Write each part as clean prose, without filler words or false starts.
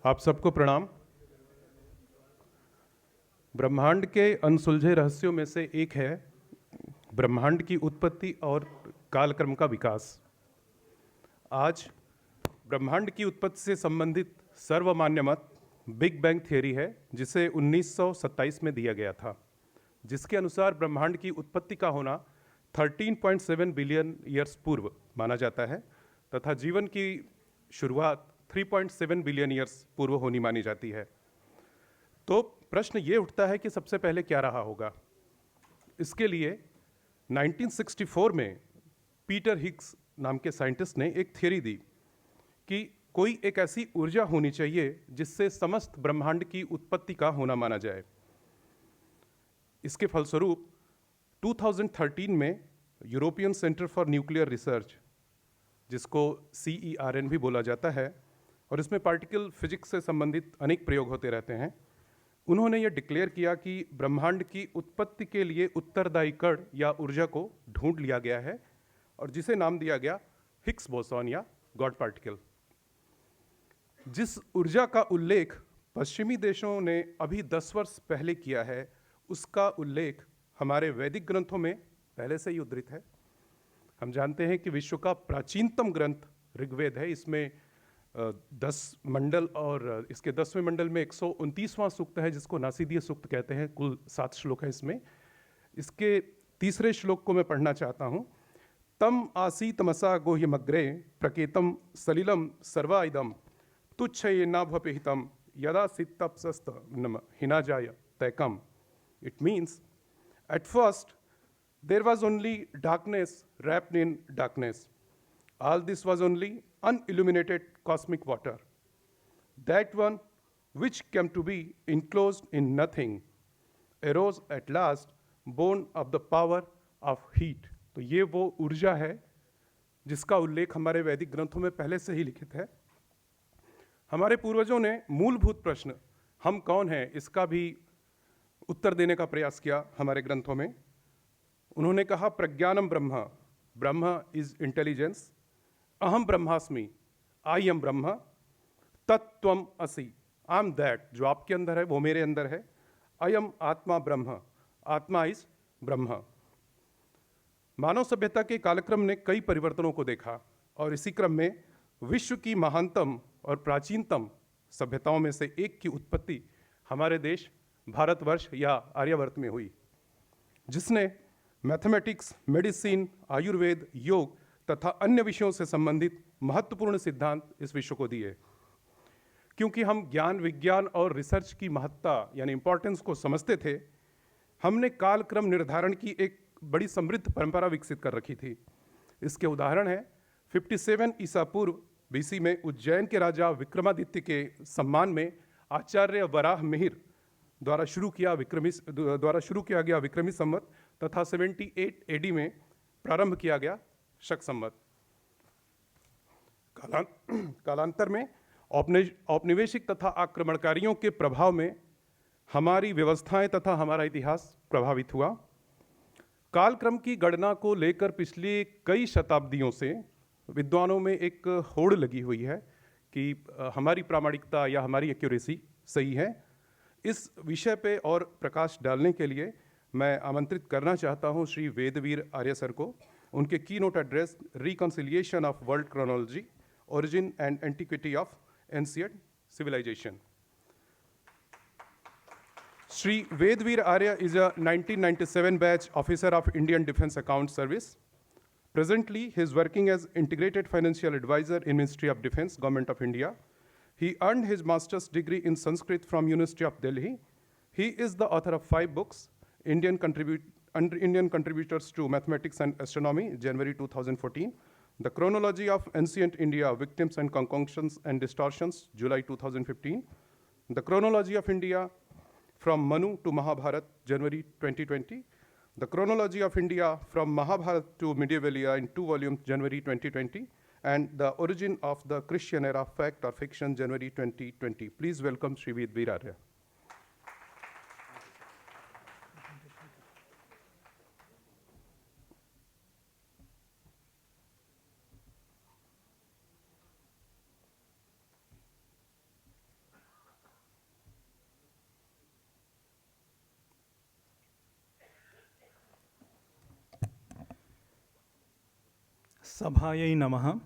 आप सबको प्रणाम। ब्रह्मांड के अनसुलझे रहस्यों में से एक है ब्रह्मांड की उत्पत्ति और कालक्रम का विकास। आज ब्रह्मांड की उत्पत्ति से संबंधित सर्वमान्य मत बिग बैंग थियरी है, जिसे 1927 में दिया गया था, जिसके अनुसार ब्रह्मांड की उत्पत्ति का होना 13.7 बिलियन ईयर्स पूर्व माना जाता है तथा जीवन की शुरुआत 3.7 बिलियन ईयर्स पूर्व होनी मानी जाती है। तो प्रश्न ये उठता है कि सबसे पहले क्या रहा होगा। इसके लिए 1964 में पीटर हिग्स नाम के साइंटिस्ट ने एक थियरी दी कि कोई एक ऐसी ऊर्जा होनी चाहिए जिससे समस्त ब्रह्मांड की उत्पत्ति का होना माना जाए। इसके फलस्वरूप 2013 में European centre for nuclear research, जिसको CERN भी बोला जाता है और इसमें पार्टिकल फिजिक्स से संबंधित अनेक प्रयोग होते रहते हैं, उन्होंने ये डिक्लेयर किया कि ब्रह्मांड की उत्पत्ति के लिए उत्तरदायी कण या ऊर्जा को ढूंढ लिया गया है और जिसे नाम दिया गया हिग्स बोसॉन या गॉड पार्टिकल। जिस ऊर्जा का उल्लेख पश्चिमी देशों ने अभी 10 वर्ष पहले किया है, उसका उल्लेख हमारे वैदिक ग्रंथों में पहले से ही उद्धृत है। हम जानते हैं कि विश्व का प्राचीनतम ग्रंथ ऋग्वेद है। इसमें 10 मंडल और इसके 10वें मंडल में 129वां सूक्त है, जिसको नासिदीय सूक्त कहते हैं। कुल 7 श्लोक है इसमें। इसके तीसरे श्लोक को मैं पढ़ना चाहता हूँ। तम आसीतमसा गोह्यमग्रे प्रकेतम सलिलम सर्वाइदम तुच्छयेनाभ्यपिहितम यदा सित्तप्सस्त नम हिनाजाय तैकम। It means at first there was only darkness wrapped in darkness. All this was only unilluminated cosmic water. That one which came to be enclosed in nothing arose at last, born of the power of heat. तो ये वो ऊर्जा है जिसका उल्लेख हमारे वैदिक ग्रंथों में पहले से ही लिखित है। हमारे पूर्वजों ने मूलभूत प्रश्न हम कौन हैं इसका भी उत्तर देने का प्रयास किया हमारे ग्रंथों में। उन्होंने कहा प्रज्ञानम ब्रह्म, ब्रह्म इज इंटेलिजेंस, अहम ब्रह्मास्मि, आई एम ब्रह्म, तत्त्वम असि, आई एम दैट, जो आपके अंदर है वो मेरे अंदर है, अयम आत्मा ब्रह्म, आत्मा इज ब्रह्म। मानव सभ्यता के कालक्रम ने कई परिवर्तनों को देखा और इसी क्रम में विश्व की महानतम और प्राचीनतम सभ्यताओं में से एक की उत्पत्ति हमारे देश भारतवर्ष या आर्यवर्त में हुई, जिसने मैथमेटिक्स, मेडिसिन, आयुर्वेद, योग तथा अन्य विषयों से संबंधित महत्वपूर्ण सिद्धांत इस विश्व को दिए। क्योंकि हम ज्ञान, विज्ञान और रिसर्च की महत्ता यानी इंपॉर्टेंस को समझते थे, हमने कालक्रम निर्धारण की एक बड़ी समृद्ध परंपरा विकसित कर रखी थी। इसके उदाहरण है 57 ईसा पूर्व BC में उज्जैन के राजा विक्रमादित्य के सम्मान में आचार्य वराह मिहिर द्वारा शुरू किया गया विक्रमी संवत तथा 78 AD में प्रारंभ किया गया शक संवत। कालांतर में औपनिवेशिक तथा आक्रमणकारियों के प्रभाव में हमारी व्यवस्थाएं तथा हमारा इतिहास प्रभावित हुआ। कालक्रम की गणना को लेकर पिछली कई शताब्दियों से विद्वानों में एक होड़ लगी हुई है कि हमारी प्रामाणिकता या हमारी एक्यूरेसी सही है। इस विषय पे और प्रकाश डालने के लिए मैं आमंत्रित करना चाहता हूं श्री वेदवीर आर्य सर को। उनके keynote address reconciliation of world chronology, origin and antiquity of ancient civilization. Shri Ved Veer Arya is a 1997 batch officer of Indian Defence Account Service. Presently, he is working as Integrated Financial Advisor in Ministry of Defence, Government of India. He earned his master's degree in Sanskrit from University of Delhi. He is the author of 5 books, Indian Contributors to Mathematics and Astronomy, January 2014, The Chronology of Ancient India, Victims and Concoctions and Distortions, July 2015, The Chronology of India, From Manu to Mahabharat, January 2020, The Chronology of India from Mahabharat to Medieval Era in 2 volumes, January 2020, and The Origin of the Christian Era, Fact or Fiction, January 2020. Please welcome Shri Ved Veer Arya. Sabhayai Namaha.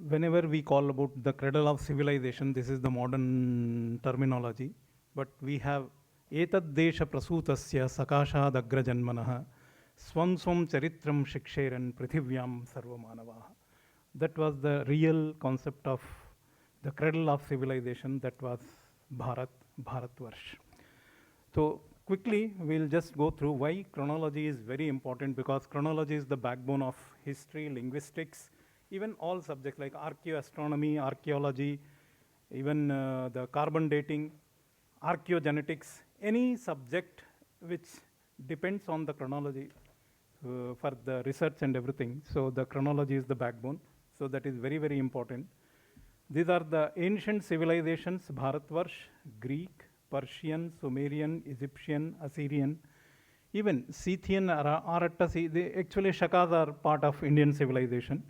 Whenever we call about the cradle of civilization, this is the modern terminology, but we have Etad Desha Prasutasya Sakashad Agrajanmanaha Swam Swam Charitram Shiksheran Prithivyam Sarvamanavaha. That was the real concept of the cradle of civilization, that was Bharatvarsh. So quickly, we'll just go through why chronology is very important, because chronology is the backbone of history, linguistics, even all subjects like archaeoastronomy, archaeology, even the carbon dating, archaeogenetics, any subject which depends on the chronology for the research and everything. So the chronology is the backbone. So that is very, very important. These are the ancient civilizations: Bharatvarsh, Greek, Persian, Sumerian, Egyptian, Assyrian, even Scythian, Aratta. They actually Shakas are part of Indian civilization,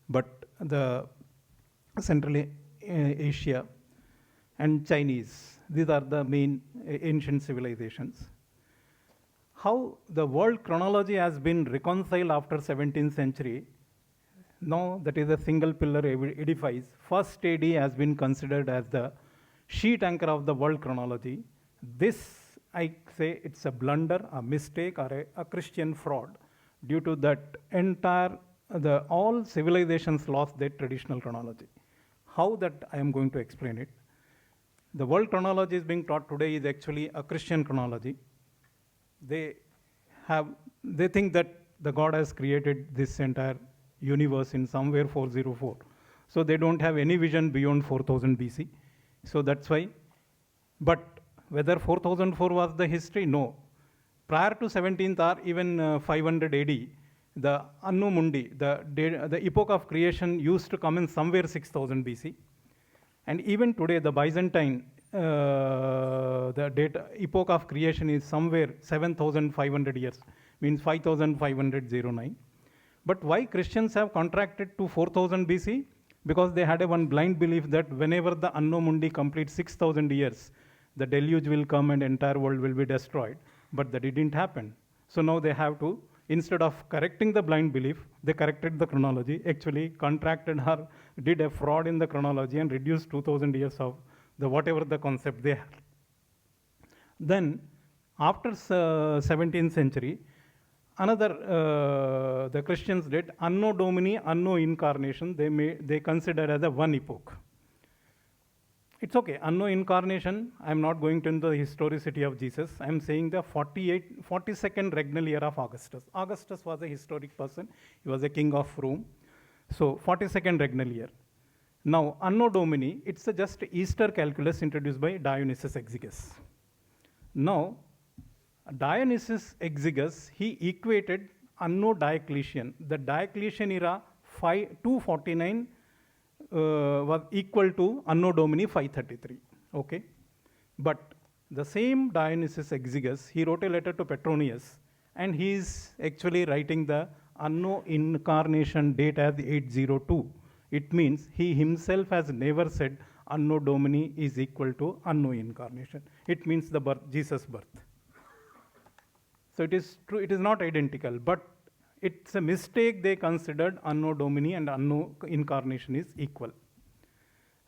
but the Central Asia and Chinese, these are the main ancient civilizations. How the world chronology has been reconciled after 17th century. Now that is a single pillar edifice. First AD has been considered as the sheet anchor of the world chronology. This, I say, it's a blunder, a mistake, or a Christian fraud. Due to that, all civilizations lost their traditional chronology. How that I am going to explain it. The world chronology is being taught today is actually a Christian chronology. They think that the God has created this entire universe in somewhere 404. So they don't have any vision beyond 4000 BC. So that's why. But whether 4004 was the history? No. Prior to 17th or even 500 AD, the Anno Mundi, the epoch of creation used to come in somewhere 6000 BC. And even today, the Byzantine, the epoch of creation is somewhere 7500 years, means 5509. But why Christians have contracted to 4000 BC? Because they had one blind belief that whenever the Anno Mundi completes 6000 years, the deluge will come and entire world will be destroyed. But that didn't happen. So now they have to, instead of correcting the blind belief, they corrected the chronology, actually contracted or did a fraud in the chronology and reduced 2000 years of the whatever the concept they had. Then, after 17th century, another, the Christians did Anno Domini, Anno Incarnation, they consider as a one epoch. It's okay, Anno Incarnation, I'm not going to into the historicity of Jesus. I'm saying the 42nd regnal year of Augustus. Augustus was a historic person. He was a king of Rome. So 42nd regnal year. Now, Anno Domini, it's just Easter calculus introduced by Dionysius Exiguus. Now, Dionysius Exiguus, he equated Anno Diocletian. The Diocletian era 249 was equal to Anno Domini 533. Okay, but the same Dionysius Exiguus, he wrote a letter to Petronius, and he is actually writing the Anno Incarnation date as 802. It means he himself has never said Anno Domini is equal to Anno Incarnation. It means the birth, Jesus' birth. So it is true, it is not identical, but it's a mistake they considered Anno Domini and Anno Incarnation is equal.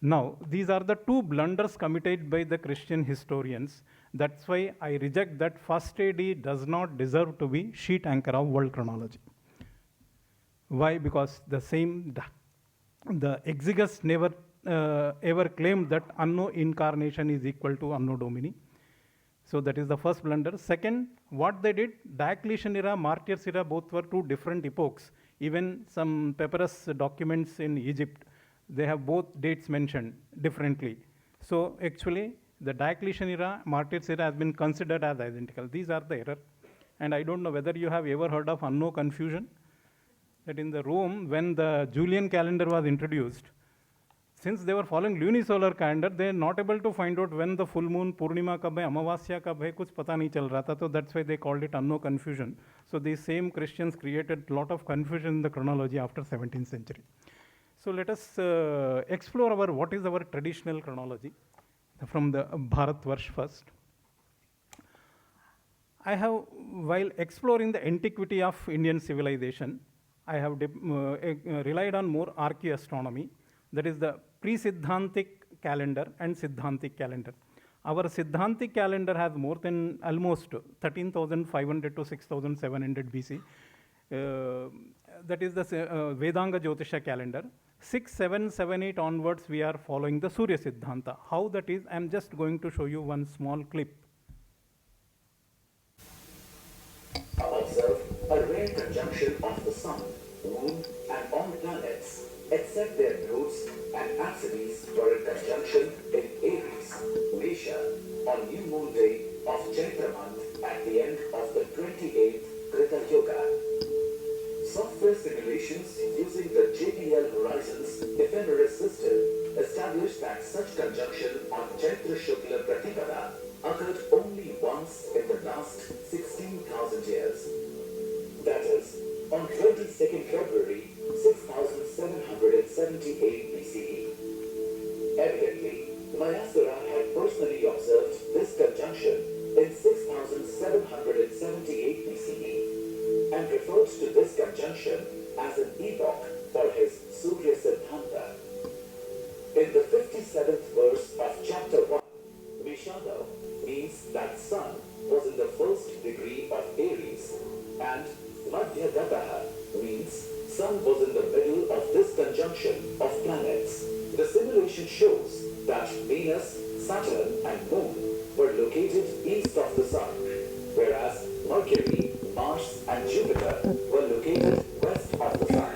Now, these are the two blunders committed by the Christian historians. That's why I reject that first AD does not deserve to be sheet anchor of world chronology. Why? Because the Exiguus never ever claimed that Anno Incarnation is equal to Anno Domini. So that is the first blunder. Second, what they did, Diocletian era, Martyrs era, both were two different epochs. Even some papyrus documents in Egypt, they have both dates mentioned differently. So actually, the Diocletian era, Martyrs era has been considered as identical. These are the error. And I don't know whether you have ever heard of Anno confusion. That in the Rome, when the Julian calendar was introduced, since they were following lunisolar calendar, they are not able to find out when the full moon, Purnima kab hai, Amavasya kab hai, kuch pata nahi chal raha tha, so that's why they called it Anno confusion. So these same Christians created a lot of confusion in the chronology after 17th century. So let us explore what is our traditional chronology from the Bharatvarsh first. I have, while exploring the antiquity of Indian civilization, I have relied on more archaeoastronomy, that is the Pre Siddhanthik calendar and Siddhantic calendar. Our Siddhantic calendar has more than almost 13,500 to 6,700 BC. That is the Vedanga Jyotisha calendar. 6, 7, 7, 8 onwards, we are following the Surya Siddhanta. How that is, I'm just going to show you one small clip. Observe a rare conjunction of the Sun, Moon, and all planets, except their nodes and axes were in conjunction in Aries, Mesha, on new moon day of Chaitra month at the end of the 28th Krita Yuga. Software simulations using the JPL Horizons ephemeris system established that such conjunction on Chaitra Shukla Pratipada occurred only once in the last 16,000 years. That is, on 22nd February 6778 BCE. Evidently, Mayasura had personally observed this conjunction in 6778 BCE and referred to this conjunction as an epoch for his Surya Siddhantha. In the 57th verse of chapter 1, Vishada means that Sun was in the first degree of Aries, and Madhyagataha means Sun was in the middle of this conjunction of planets. The simulation shows that Venus, Saturn, and Moon were located east of the Sun, whereas Mercury, Mars, and Jupiter were located west of the Sun.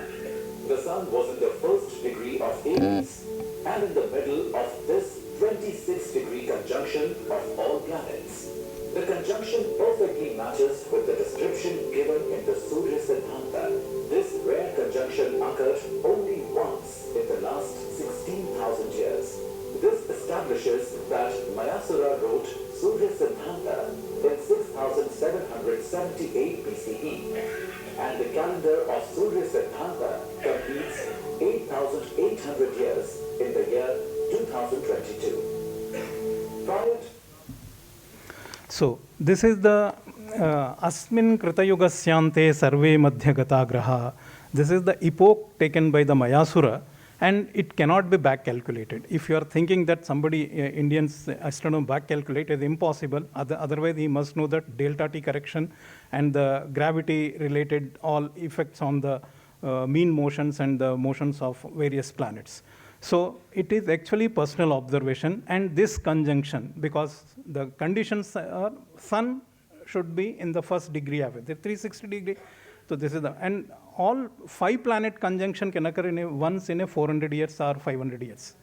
The Sun was in the first degree of Aries and in the middle of this 26-degree conjunction of all planets. The conjunction perfectly matches with the description given in the Surya Siddhanta. This rare conjunction occurred only once in the last 16,000 years. This establishes that Mayasura wrote Surya Siddhanta in 6778 BCE, and the calendar of Surya Siddhanta completes 8,800 years in the year 2022. Prior to So this is the Asmin Kritayugasyante Sarve Madhyagatagraha. This is the epoch taken by the Mayasura, and it cannot be back calculated. If you are thinking that somebody, Indians astronomer back calculate, is impossible. Otherwise, he must know that delta T correction and the gravity related all effects on the mean motions and the motions of various planets. So it is actually personal observation, and this conjunction, because the conditions are Sun should be in the first degree of it, the 360 degree. So this is the, and all 5 planet conjunction can occur once in a 400 years or 500 years.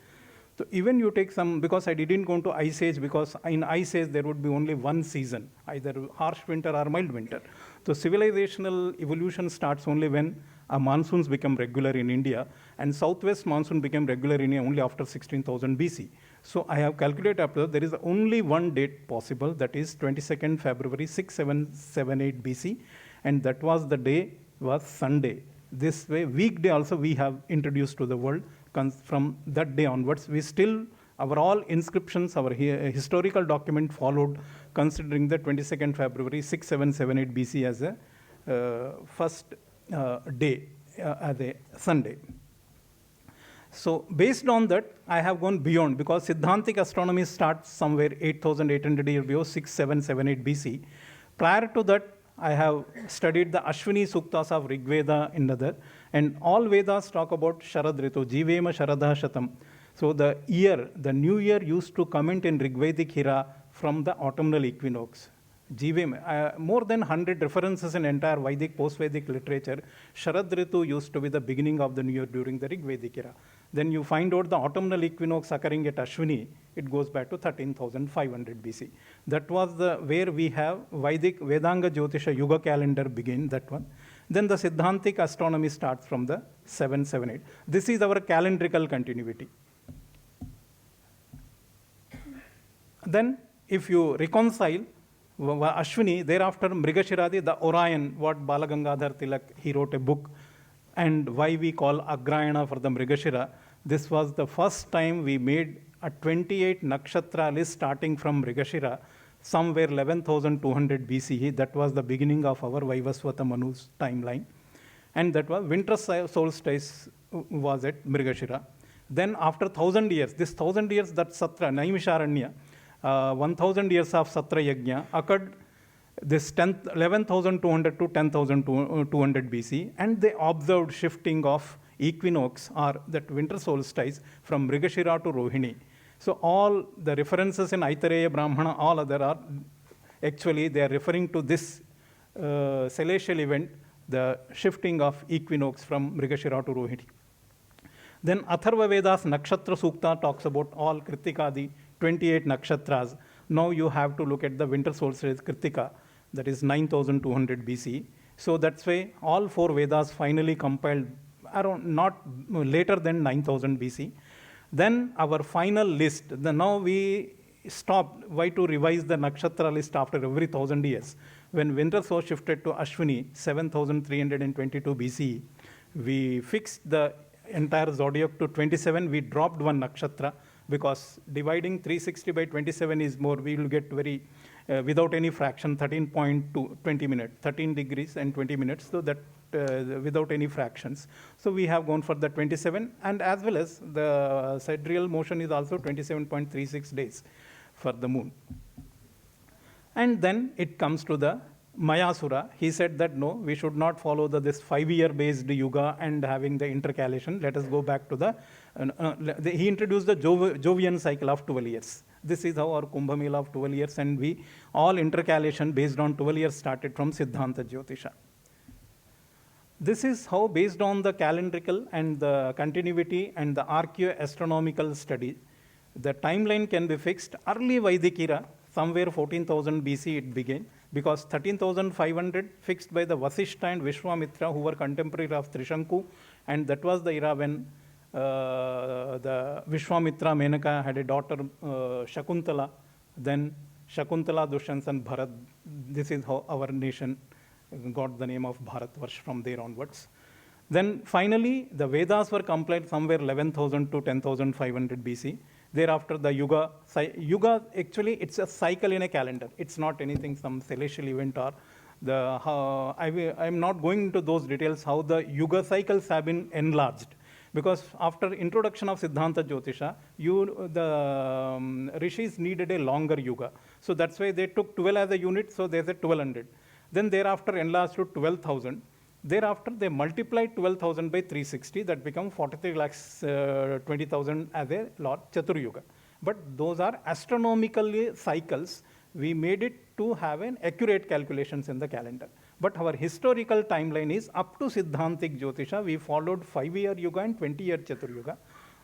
So even you take some, because I didn't go into ice age, because in ice age there would be only one season, either harsh winter or mild winter. So civilizational evolution starts only when monsoons become regular in India, and southwest monsoon became regular in India only after 16,000 BC. So I have calculated after there is only one date possible, that is 22nd February 6778 BC, and that was the day was Sunday. This way, weekday also we have introduced to the world. From that day onwards, we still, our all inscriptions, our historical document followed, considering the 22nd February 6778 BC as a first day, as a Sunday. So based on that, I have gone beyond, because Siddhantic astronomy starts somewhere 8,800 years ago, 6778 BC. Prior to that, I have studied the Ashwini Suktas of Rigveda and other, and all Vedas talk about Sharad Ritu, Jivema Sharadha Shatam. So the year, the new year used to comment in Rigvedic era from the autumnal equinox. Jivema, more than 100 references in entire Vedic, post-Vedic literature. Sharad Ritu used to be the beginning of the new year during the Rigvedic era. Then you find out the autumnal equinox occurring at Ashwini, it goes back to 13,500 BC. That was the where we have Vedic Vedanga Jyotisha Yuga calendar begin, that one. Then the Siddhantic astronomy starts from the 778. This is our calendrical continuity. Then if you reconcile Ashwini, thereafter Mrigashiradi, the Orion, what Balagangadhar Tilak, he wrote a book, and why we call Agrayana for the Mrigashira. This was the first time we made a 28 nakshatra list starting from Mrigashira, somewhere 11,200 BCE. That was the beginning of our Vaivaswata Manu's timeline. And that was winter solstice was at Mrigashira. Then after 1,000 years, this 1,000 years that Satra, Naimisharanya, 1,000 years of Satra Yajna occurred this 11,200 to 10,200 BC, and they observed shifting of equinox or that winter solstice from Mrigashira to Rohini. So all the references in Aitareya Brahmana, all other are actually they are referring to this celestial event, the shifting of equinox from Mrigashira to Rohini. Then Atharva Veda's Nakshatra Sukta talks about all Kritika, the 28 nakshatras. Now you have to look at the winter solstice Kritika, that is 9,200 BC. So that's why all 4 Vedas finally compiled around not later than 9,000 BC. Then our final list, now we stopped. Why to revise the nakshatra list after every 1,000 years? When winter solstice shifted to Ashwini, 7,322 BC, we fixed the entire zodiac to 27. We dropped one nakshatra because dividing 360 by 27 is more. We will get very, without any fraction, 13.2, 20 minutes, 13 degrees and 20 minutes. So that without any fractions. So we have gone for the 27, and as well as the sidereal motion is also 27.36 days for the moon. And then it comes to the Mayasura. He said that no, we should not follow this 5-year based Yuga and having the intercalation. Let us go back to he introduced the Jovian cycle of 12 years. This is how our Kumbh Mela of 12 years, and we all intercalation based on 12 years started from Siddhantha Jyotisha. This is how, based on the calendrical and the continuity and the archaeo-astronomical study, the timeline can be fixed. Early Vedic era, somewhere 14,000 BC it began, because 13,500 fixed by the Vasishtha and Vishwamitra, who were contemporary of Trishanku, and that was the era when the Vishwamitra Menaka had a daughter, Shakuntala, then Shakuntala, Dushyant, and Bharat. This is how our nation got the name of Bharatvarsh from there onwards. Then finally, the Vedas were compiled somewhere 11,000 to 10,500 BC. Thereafter, the Yuga. Yuga, actually, it's a cycle in a calendar. It's not anything, some celestial event or I'm not going into those details, how the Yuga cycles have been enlarged. Because after introduction of Siddhanta Jyotisha, the rishis needed a longer Yuga. So that's why they took 12 as a unit, so there's a 1200. Then thereafter enlarged to 12,000. Thereafter, they multiplied 12,000 by 360. That become 43 lakhs 20,000 as a lot, Chatur Yuga. But those are astronomical cycles. We made it to have an accurate calculations in the calendar. But our historical timeline is up to Siddhantik Jyotisha. We followed 5-year Yuga and 20-year Chatur Yuga.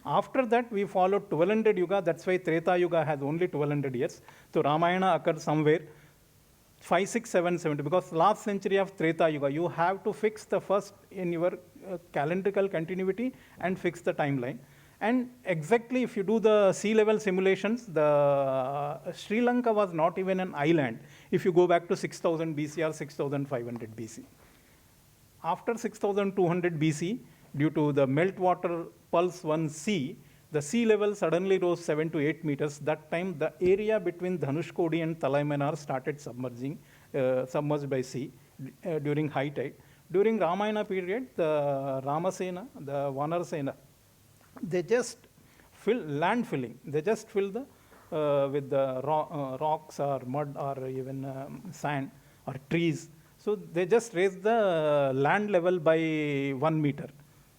After that, we followed 1200 Yuga. That's why Treta Yuga has only 1200 years. So Ramayana occurred somewhere 5, 6, 7, 70, because last century of Treta Yuga, you have to fix the first in your calendrical continuity and fix the timeline. And exactly if you do the sea level simulations, the Sri Lanka was not even an island if you go back to 6,000 BC or 6,500 BC. After 6,200 BC, due to the meltwater pulse 1C, the sea level suddenly rose 7 to 8 meters. That time, the area between Dhanushkodi and Talaimanar started submerged by sea during high tide. During Ramayana period, the Ramasena, the Vanarsena, they just land filling. They just fill with the rocks or mud or even sand or trees. So they just raise the land level by 1 meter,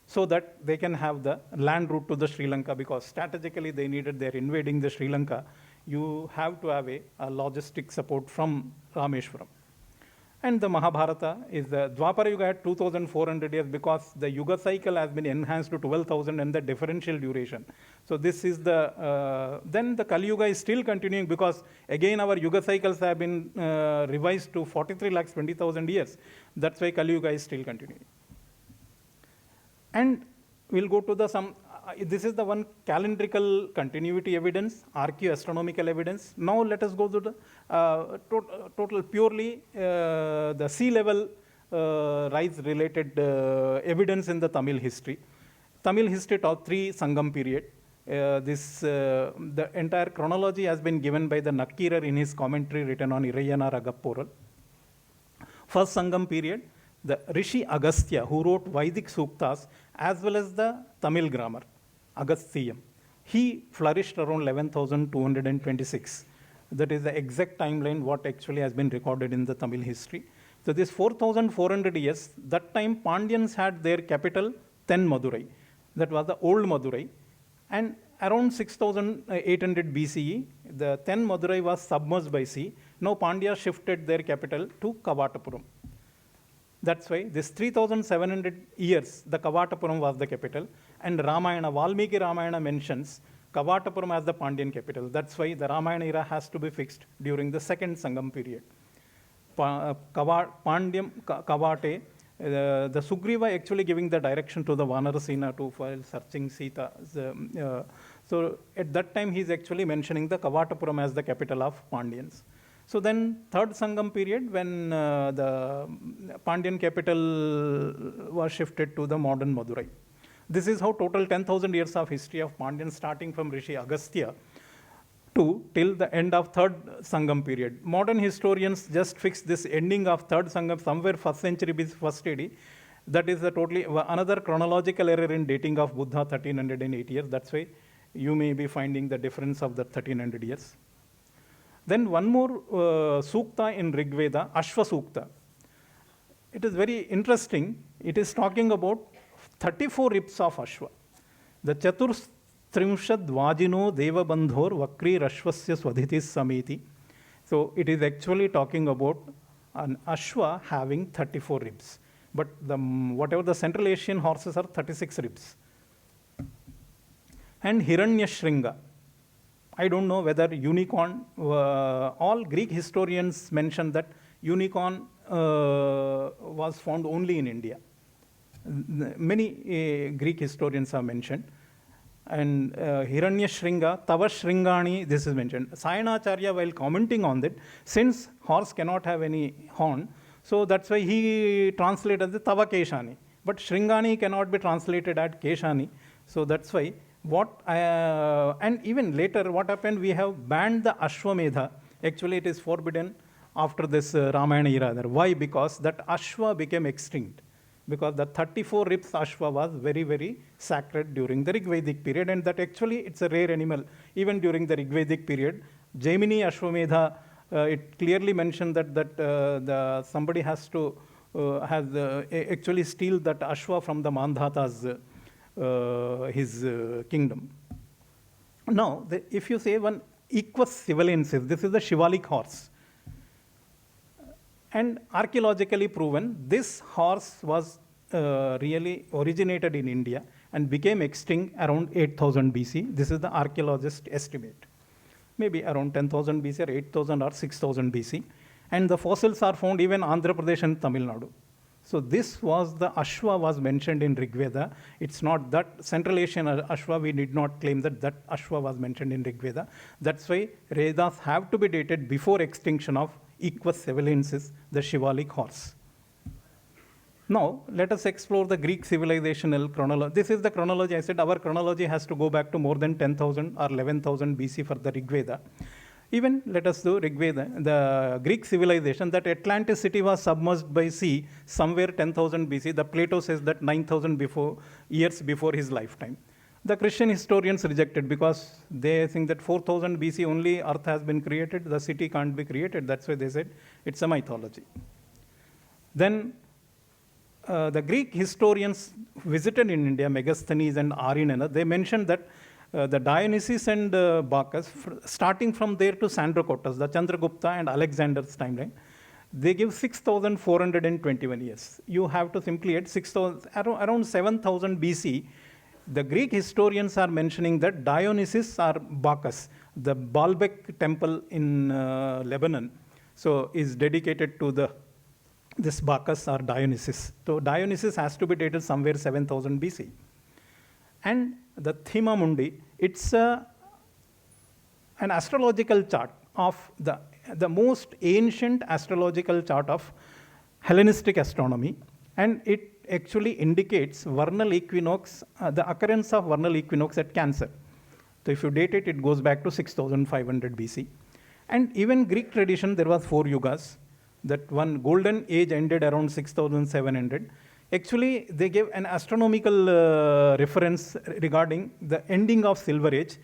so that they can have the land route to the Sri Lanka, because strategically they needed, they're invading the Sri Lanka. You have to have a logistic support from Rameshwaram. And the Mahabharata is the Dwapara Yuga at 2,400 years, because the Yuga cycle has been enhanced to 12,000 and the differential duration. So this is then the Kali Yuga is still continuing, because again our Yuga cycles have been revised to 43 lakhs 20,000 years. That's why Kali Yuga is still continuing. And we'll go to this is the one calendrical continuity evidence, archaeo-astronomical evidence. Now let us go to the total purely the sea level rise related evidence in the Tamil history. Tamil history taught 3 Sangam period. The entire chronology has been given by the Nakkirar in his commentary written on Irayana Ragapporal. First Sangam period, the Rishi Agastya, who wrote Vedic Suktas as well as the Tamil grammar, Agasthyam, he flourished around 11,226. That is the exact timeline what actually has been recorded in the Tamil history. So this 4,400 years, that time Pandyans had their capital, Ten Madurai. That was the old Madurai. And around 6,800 BCE, the Ten Madurai was submerged by sea. Now Pandya shifted their capital to Kavatapuram. That's why this 3,700 years, the Kavatapuram was the capital. And Ramayana, Valmiki Ramayana mentions Kavatapuram as the Pandyan capital. That's why the Ramayana era has to be fixed during the second Sangam period. Pandyam, Kavate, the Sugriva actually giving the direction to the Vanarasena to while searching Sita. So at that time, he's actually mentioning the Kavatapuram as the capital of Pandyans. So then third Sangam period, when the Pandyan capital was shifted to the modern Madurai. This is how total 10,000 years of history of Pandyans, starting from Rishi Agastya to till the end of third Sangam period. Modern historians just fix this ending of third Sangam somewhere 1st century BC, 1st AD. That is a totally another chronological error in dating of Buddha, 1308 years. That's why you may be finding the difference of the 1300 years. Then one more Sukta in Rigveda, Ashva Sukta. It is very interesting. It is talking about 34 ribs of Ashwa. The Trimshad Vajino Deva Bandhor Vakri Rashvasya Swadhitis Samiti. So it is actually talking about an Ashwa having 34 ribs. But whatever the Central Asian horses are 36 ribs. And Hiranyashringa. I don't know whether unicorn, all Greek historians mention that unicorn was found only in India. Many Greek historians have mentioned. And Hiranyashringa, Tavashringani, this is mentioned. Sayanacharya, while commenting on that, since horse cannot have any horn, so that's why he translated the Tavakeshani. But Shringani cannot be translated as Keshani. So that's why and even later what happened, we have banned the Ashwamedha. Actually, it is forbidden after this Ramayana era. Why? Because that Ashwa became extinct. Because the 34 ribs Ashwa was very, very sacred during the Rigvedic period, and that actually it's a rare animal. Even during the Rigvedic period, Jaimini Ashwamedha, it clearly mentioned that somebody has to actually steal that Ashwa from the Mandhata's his kingdom. Now, if you say one equus sivalensis, this is the Shivalik horse. And archaeologically proven, this horse was really originated in India and became extinct around 8,000 BC. This is the archaeologist estimate. Maybe around 10,000 BC or 8,000 or 6,000 BC. And the fossils are found even Andhra Pradesh and Tamil Nadu. So this was the Ashwa was mentioned in Rigveda. It's not that Central Asian Ashwa, we did not claim that Ashwa was mentioned in Rigveda. That's why Vedas have to be dated before extinction of Equus sivalensis, the Shivalik horse. Now, let us explore the Greek civilizational chronology. This is the chronology. I said our chronology has to go back to more than 10,000 or 11,000 BC for the Rigveda. Even let us do Rigveda, the Greek civilization, that Atlantis city was submerged by sea somewhere 10,000 BC. The Plato says that 9,000 years before his lifetime. The Christian historians rejected because they think that 4,000 BC only earth has been created, the city can't be created. That's why they said it's a mythology. Then the Greek historians visited in India, Megasthenes and Arinena, they mentioned that the Dionysus and Bacchus, starting from there to Sandrocotus, the Chandragupta and Alexander's timeline, they give 6,421 years. You have to simply add 6,000, around 7,000 BC. The Greek historians are mentioning that Dionysus or Bacchus, the Baalbek temple in Lebanon, so is dedicated to this Bacchus or Dionysus. So Dionysus has to be dated somewhere 7,000 BC. And the Thema Mundi, it's an astrological chart of the most ancient astrological chart of Hellenistic astronomy, and it actually indicates vernal equinox, the occurrence of vernal equinox at Cancer. So if you date it, it goes back to 6,500 BC. And even Greek tradition, there was 4 yugas. that one golden age ended around 6700. Actually, they gave an astronomical reference regarding the ending of Silver Age.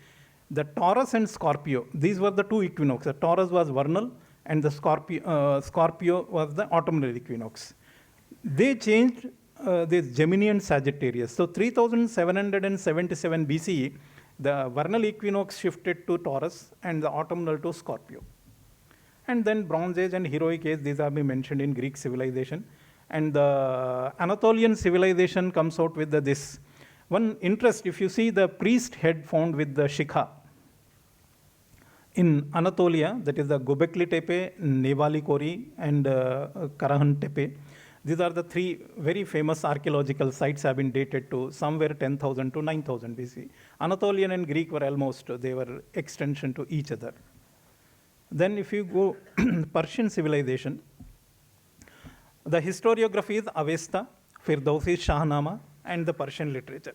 The Taurus and Scorpio, these were the two equinoxes. The Taurus was vernal and the Scorpio was the autumnal equinox. They changed this Gemini and Sagittarius. So 3777 BCE, the vernal equinox shifted to Taurus and the autumnal to Scorpio. And then Bronze Age and Heroic Age, these have been mentioned in Greek civilization. And the Anatolian civilization comes out with this. One interest, if you see the priest head found with the Shikha in Anatolia, that is the Göbekli Tepe, Nebali Kori, and Karahan Tepe. These are the three very famous archaeological sites have been dated to somewhere 10,000 to 9,000 BC. Anatolian and Greek were almost, they were extension to each other. Then if you go Persian civilization, the historiography is Avesta, Firdausi, Shahnama, and the Persian literature.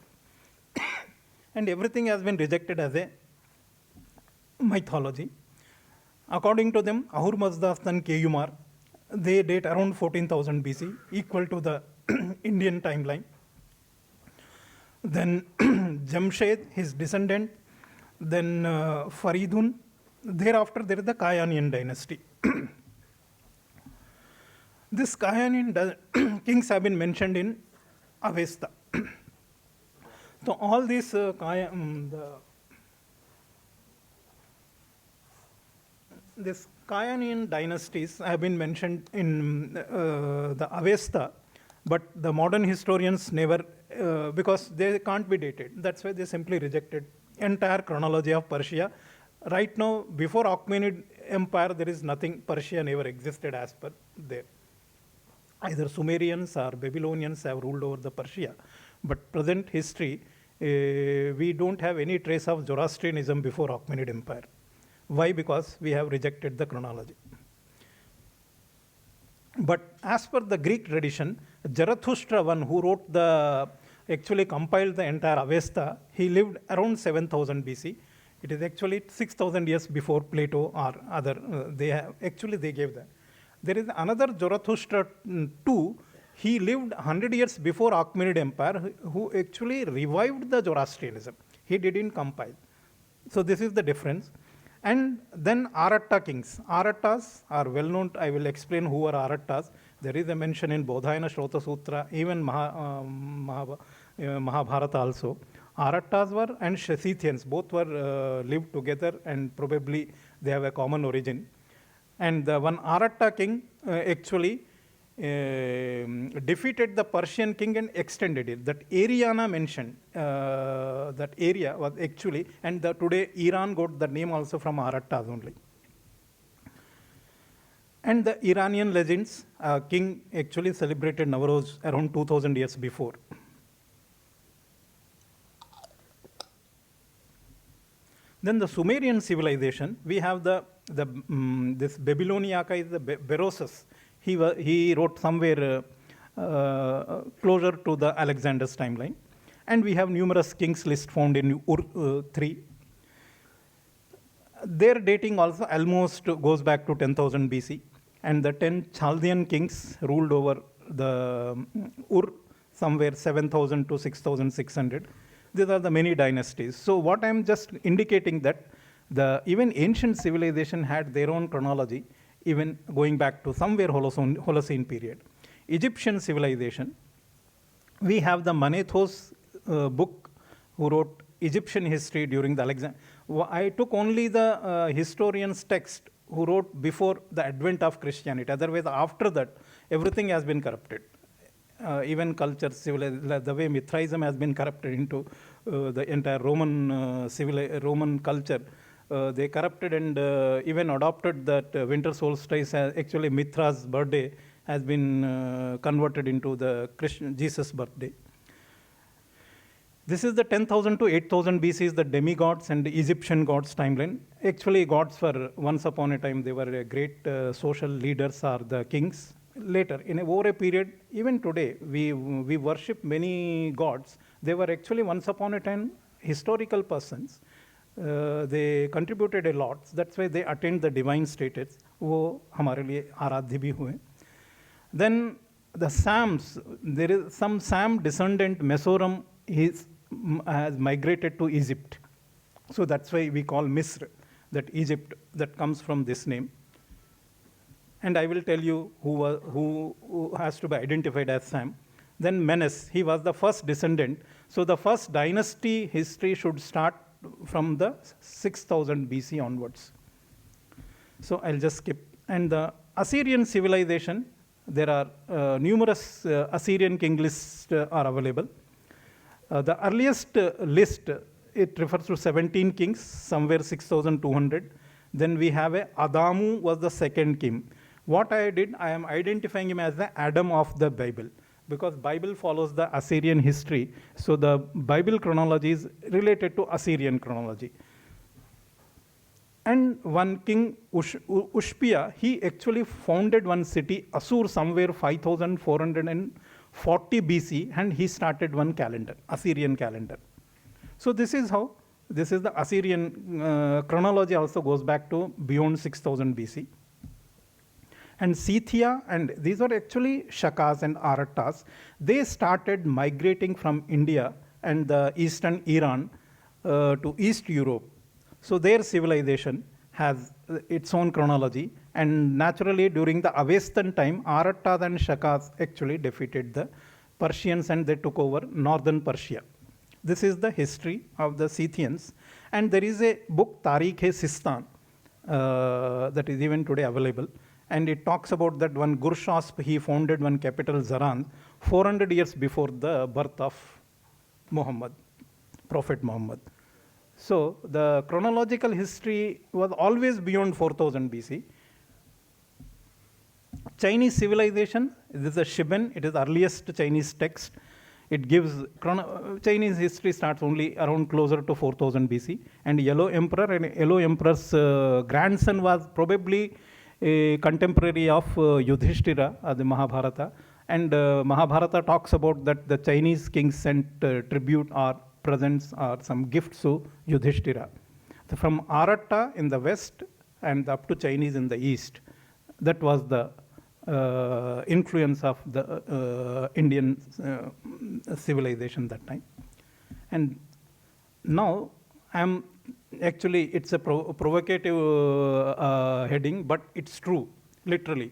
And everything has been rejected as a mythology. According to them, Ahur Mazda and Keyumar, they date around 14,000 BC, equal to the Indian timeline. Then Jamshed, his descendant, then Faridun. Thereafter, there is the Kayanian dynasty. This Kayanian kings have been mentioned in Avesta. So all these this Kayanian dynasties have been mentioned in the Avesta, but the modern historians never, because they can't be dated. That's why they simply rejected entire chronology of Persia. Right now, before Achaemenid Empire, there is nothing. Persia never existed as per there. Either Sumerians or Babylonians have ruled over the Persia. But present history, we don't have any trace of Zoroastrianism before Achaemenid Empire. Why? Because we have rejected the chronology. But as per the Greek tradition, Zarathustra, one who wrote actually compiled the entire Avesta, he lived around 7000 BC. It is actually 6,000 years before Plato or other. They gave that. There is another Zarathustra too. He lived 100 years before Achaemenid Empire, who actually revived the Zoroastrianism. He didn't compile. So this is the difference. And then Aratta kings. Arattas are well known. I will explain who are Arattas. There is a mention in Bodhayana Shrota Sutra, even Mahabharata also. Arattas were and Scythians, both were lived together and probably they have a common origin. And the one Aratta king actually defeated the Persian king and extended it. That Ariana mentioned, that area was actually, and today Iran got the name also from Arattas only. And the Iranian legends, king actually celebrated Nowruz around 2000 years before. Then the Sumerian civilization, we have this Babyloniaca is the Berosus. He wrote somewhere closer to the Alexander's timeline. And we have numerous kings list found in Ur 3. Their dating also almost goes back to 10,000 BC. And the 10 Chaldean kings ruled over the Ur somewhere 7,000 to 6,600. These are the many dynasties. So what I'm just indicating that even ancient civilization had their own chronology, even going back to somewhere Holocene period. Egyptian civilization, we have the Manethos book who wrote Egyptian history during the Alexander. I took only the historian's text who wrote before the advent of Christianity. Otherwise, after that, everything has been corrupted. Even culture, the way Mithraism has been corrupted into the entire Roman culture. They corrupted and even adopted that winter solstice. Actually, Mithra's birthday has been converted into the Jesus' birthday. This is the 10,000 to 8,000 BC is the demigods and the Egyptian gods timeline. Actually, gods were, once upon a time, they were great social leaders or the kings. Later, over a period, even today, we worship many gods. They were actually once upon a time historical persons. they contributed a lot. That's why they attained the divine status. वो हमारे लिए आराध्य भी हुए. Then the Sams, there is some Sam descendant, Mesoram, has migrated to Egypt. So that's why we call Misr, that Egypt, that comes from this name. And I will tell you who has to be identified as Sam. Then Menes, he was the first descendant. So the first dynasty history should start from the 6000 BC onwards. So I'll just skip. And the Assyrian civilization, there are numerous Assyrian king lists are available. The earliest list, it refers to 17 kings, somewhere 6200. Then we have Adamu was the second king. What I did, I am identifying him as the Adam of the Bible, because Bible follows the Assyrian history. So the Bible chronology is related to Assyrian chronology. And one king, Ushpia, he actually founded one city, Assur, somewhere 5440 BC, and he started one calendar, Assyrian calendar. So this is how, this is the Assyrian chronology also goes back to beyond 6000 BC. And Scythia, and these are actually Shakas and Arattas, they started migrating from India and the eastern Iran to East Europe. So their civilization has its own chronology, and naturally during the Avestan time, Arattas and Shakas actually defeated the Persians and they took over northern Persia. This is the history of the Scythians. And there is a book, Tarikh-e-Sistan, that is even today available. And it talks about that one Gurshasp, he founded one capital, Zaran, 400 years before the birth of Muhammad, Prophet Muhammad. So the chronological history was always beyond 4000 BC. Chinese civilization, this is a Shiben, it is the earliest Chinese text. It gives, Chinese history starts only around closer to 4000 BC. And Yellow Emperor, and Yellow Emperor's grandson was probably a contemporary of Yudhishthira, the Mahabharata. And Mahabharata talks about that the Chinese kings sent tribute or presents or some gifts to Yudhishthira. So from Aratta in the west and up to Chinese in the east, that was the influence of the Indian civilization that time. And now I'm actually, it's a provocative heading, but it's true, literally.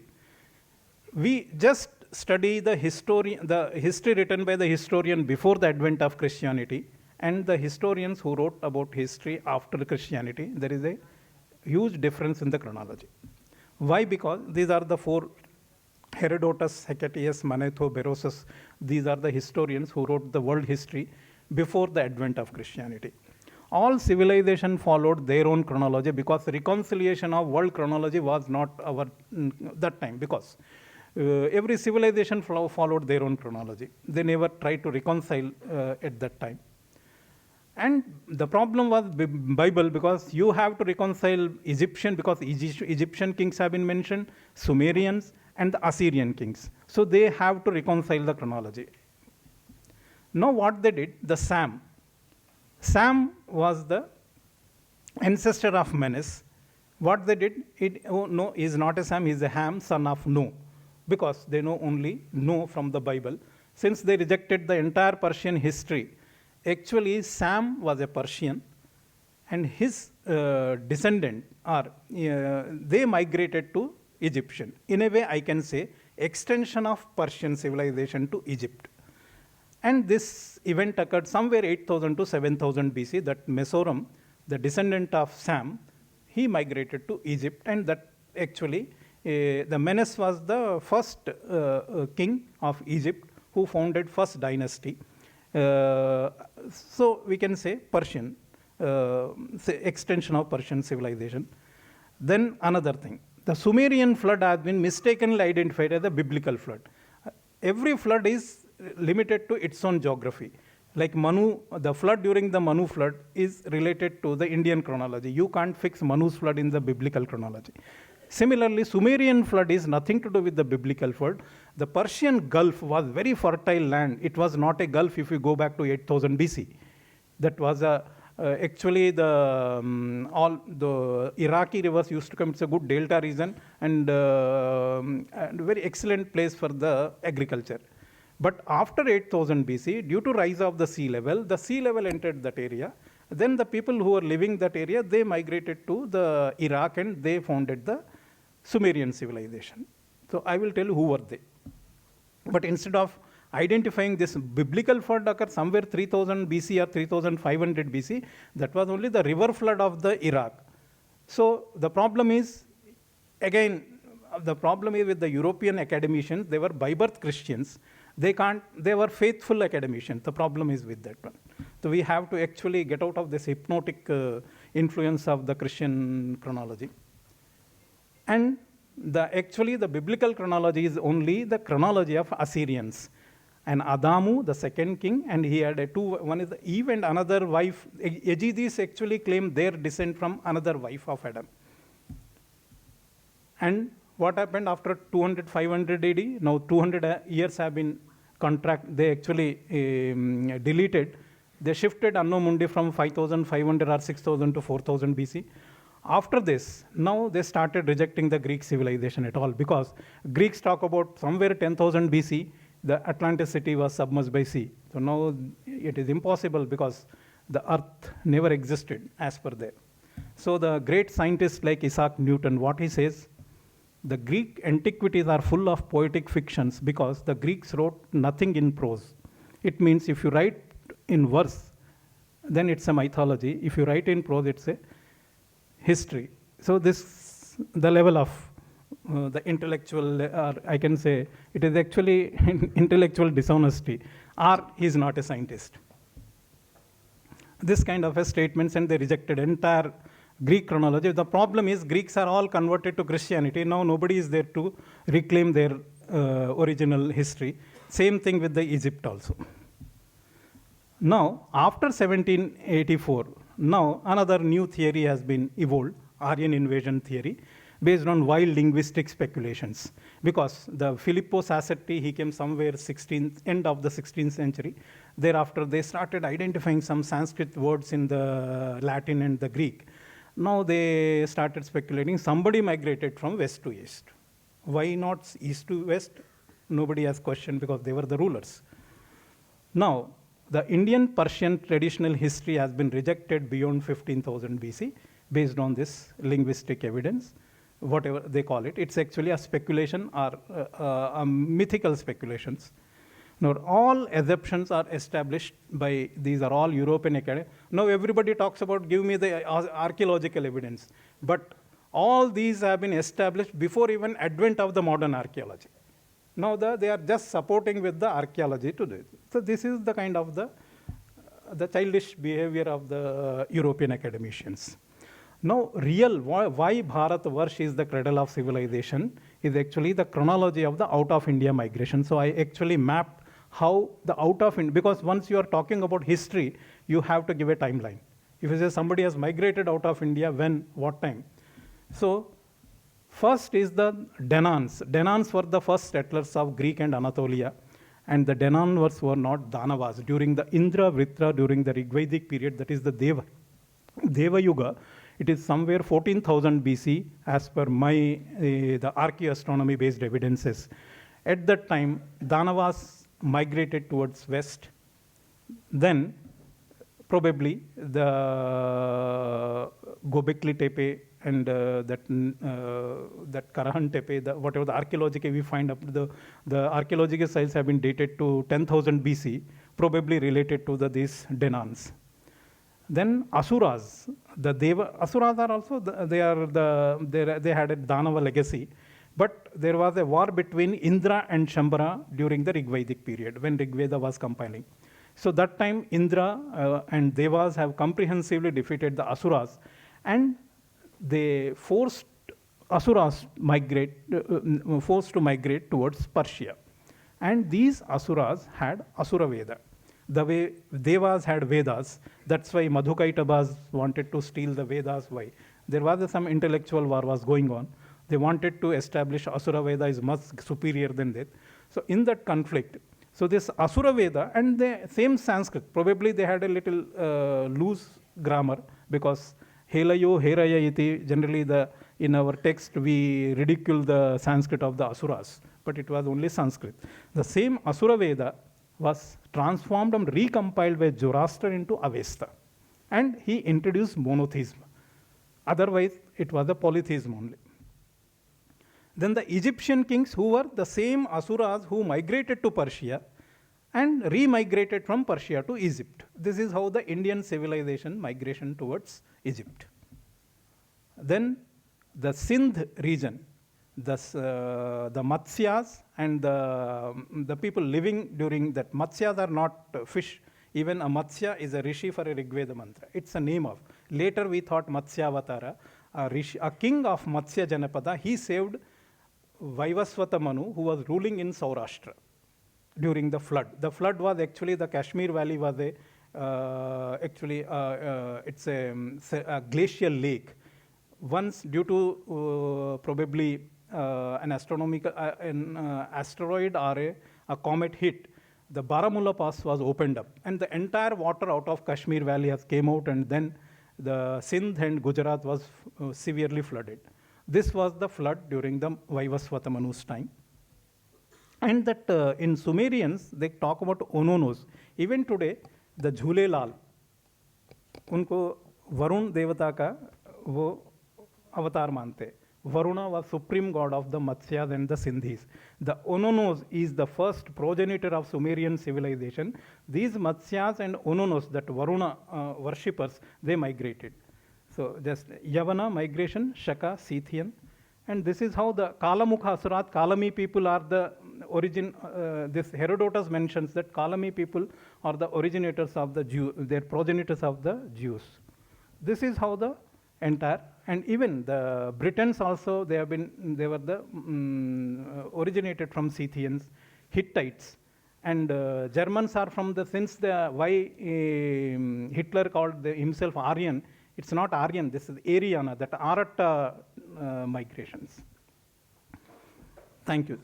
We just study the history written by the historian before the advent of Christianity and the historians who wrote about history after Christianity. There is a huge difference in the chronology. Why? Because these are the four, Herodotus, Hecataeus, Manetho, Berosus. These are the historians who wrote the world history before the advent of Christianity. All civilization followed their own chronology, because reconciliation of world chronology was not our that time, because every civilization followed their own chronology. They never tried to reconcile at that time. And the problem was Bible, because you have to reconcile Egyptian, because Egyptian kings have been mentioned, Sumerians, and the Assyrian kings. So they have to reconcile the chronology. Now what they did, the Sam was the ancestor of Menes. What they did, no, he is not a Sam, he is a Ham, son of No, because they know only No from the Bible. Since they rejected the entire Persian history, actually Sam was a Persian, and his descendant they migrated to Egyptian. In a way, I can say extension of Persian civilization to Egypt. And this event occurred somewhere 8000 to 7000 BC, that Mesoram, the descendant of Sam, he migrated to Egypt, and that actually the Menes was the first king of Egypt who founded first dynasty. So we can say Persian, extension of Persian civilization. Then another thing, the Sumerian flood has been mistakenly identified as a biblical flood. Every flood is limited to its own geography. Like Manu, the flood during the Manu flood is related to the Indian chronology. You can't fix Manu's flood in the biblical chronology. Similarly, Sumerian flood is nothing to do with the biblical flood. The Persian Gulf was very fertile land. It was not a gulf if you go back to 8000 BC. That was a Actually, all the Iraqi rivers used to come. It's a good delta region and very excellent place for the agriculture. But after 8000 BC, due to rise of the sea level entered that area. Then the people who were living that area, they migrated to the Iraq and they founded the Sumerian civilization. So I will tell you who were they. But instead of identifying this biblical flood occurred somewhere 3000 BC or 3500 BC, that was only the river flood of the Iraq. So the problem is, again, the problem is with the European academicians, they were by birth Christians. They were faithful academicians. The problem is with that one. So we have to actually get out of this hypnotic influence of the Christian chronology. And actually the biblical chronology is only the chronology of Assyrians. And Adamu, the second king, and he had one is Eve and another wife. Ejidis actually claim their descent from another wife of Adam. And what happened after 200, 500 AD? Now 200 years have been they actually deleted. They shifted Anno Mundi from 5500 or 6000 to 4000 BC. After this, now they started rejecting the Greek civilization at all, because Greeks talk about somewhere 10,000 BC, the Atlantis city was submerged by sea. So now it is impossible because the earth never existed as per there. So the great scientists like Isaac Newton, what he says, the Greek antiquities are full of poetic fictions because the Greeks wrote nothing in prose. It means if you write in verse, then it's a mythology. If you write in prose, it's a history. So this, the level of the intellectual, or I can say, it is actually intellectual dishonesty, or he is not a scientist. This kind of a statements, and they rejected entire Greek chronology. The problem is Greeks are all converted to Christianity. Now nobody is there to reclaim their original history. Same thing with the Egypt also. Now, after 1784, now another new theory has been evolved, Aryan invasion theory, based on wild linguistic speculations. Because the Filippo Sassetti, he came somewhere end of the 16th century. Thereafter, they started identifying some Sanskrit words in the Latin and the Greek. Now they started speculating somebody migrated from west to east. Why not east to west? Nobody has questioned, because they were the rulers. Now, the Indian-Persian traditional history has been rejected beyond 15,000 BC based on this linguistic evidence, whatever they call it. It's actually a speculation or mythical speculations. Now, all assumptions are established by, these are all European academics. Now, everybody talks about, give me the archaeological evidence. But all these have been established before even advent of the modern archaeology. Now, they are just supporting with the archaeology to do it. So this is the kind of the childish behavior of the European academicians. Now, why Bharatvarsh is the cradle of civilization is actually the chronology of the out of India migration. So I actually mapped how the out of India, because once you are talking about history, you have to give a timeline. If you say somebody has migrated out of India, when, what time? So first is the Danans. Danans were the first settlers of Greek and Anatolia. And the Danans were not Danavas. During the Indra Vritra, during the Rigvedic period, that is the Deva Yuga, it is somewhere 14,000 BC as per the archaeoastronomy based evidences. At that time, Danavas migrated towards west. Then probably the Gobekli Tepe and that Karahan Tepe, whatever the archaeological we find up, the archaeological sites have been dated to 10,000 BC, probably related to these Danans. Then Asuras, Asuras are also, they had a Danava legacy. But there was a war between Indra and Shambhara during the Rigvedic period, when Rigveda was compiling. So that time, Indra and Devas have comprehensively defeated the Asuras, and they forced Asuras to migrate towards Persia. And these Asuras had Asura Veda. The way Devas had Vedas, that's why Madhukaitabhas wanted to steal the Vedas. Why? There was some intellectual war was going on. They wanted to establish Asura Veda is much superior than that. So in that conflict, so this Asura Veda and the same Sanskrit, probably they had a little loose grammar, because helayo heraya iti, generally in our text we ridicule the Sanskrit of the Asuras, but it was only Sanskrit. The same Asura Veda was transformed and recompiled by Zoroaster into Avesta, and he introduced monotheism. Otherwise, it was a polytheism only. Then the Egyptian kings, who were the same Asuras who migrated to Persia and remigrated from Persia to Egypt. This is how the Indian civilization migration towards Egypt. Then the Sindh region, the Matsyas and the people living during that. Matsyas are not fish. Even a Matsya is a rishi for a Rigveda mantra. It's a name of. Later we thought Matsyavatara. A king of Matsya Janapada, he saved Vaivasvata Manu, who was ruling in Saurashtra during the flood. The flood was actually, the Kashmir Valley was it's a glacial lake. Once, due to probably an asteroid or a comet hit, the Baramulla Pass was opened up, and the entire water out of Kashmir Valley has came out, and then the Sindh and Gujarat was severely flooded. This was the flood during the Vaivasvata Manu's time. And that in Sumerians, they talk about Ononos. Even today, the Jhule Lal, unko Varun Devata ka wo avatar mante. Varuna was supreme god of the Matsyas and the Sindhis. The Ononos is the first progenitor of Sumerian civilization. These Matsyas and Ononos, that Varuna worshippers, they migrated. So just Yavana migration, Shaka, Scythian. And this is how the Kalamukha Asurat, Kalami people are the origin. This Herodotus mentions that Kalami people are the originators of the Jews, their progenitors of the Jews. This is how the entire, and even the Britons also, they were the originated from Scythians, Hittites, and Germans are from the, since the, why Hitler called himself Aryan, it's not Aryan, this is Aryana, that Aratta migrations. Thank you.